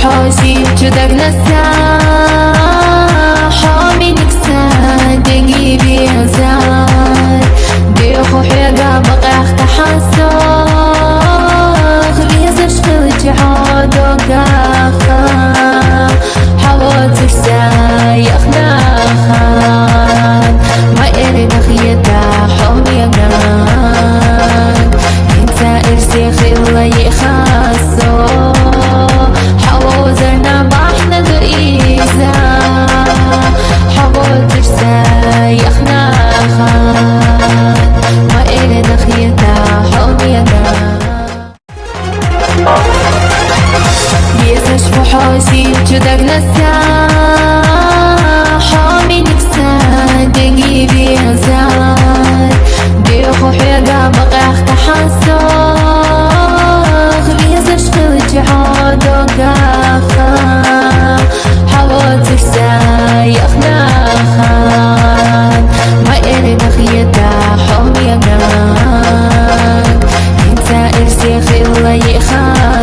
وحوشي جدك نسا حامي نكسا دقيبي هزار بيخو حيقا بقى اختحاسوخ بيزش خلج عادوقاخا حواتك سايخ ناخان ما إرد خيتا حومي أقنان انت إرسي خلا يخاسو حوازرنا بحنا ذئيزا حواتك سايخ ناخان ما إرد خيتا حومي أقنان بيزش وحوشي جدك نسا حامي نكسا دقيبي هزار بيخو حيقا بقى اختحاسوخ بيزش خلج عادوقاخا حواتك سايخ ناخان ما إرد خيتا حومي أقنان انت إرسي خلا يخان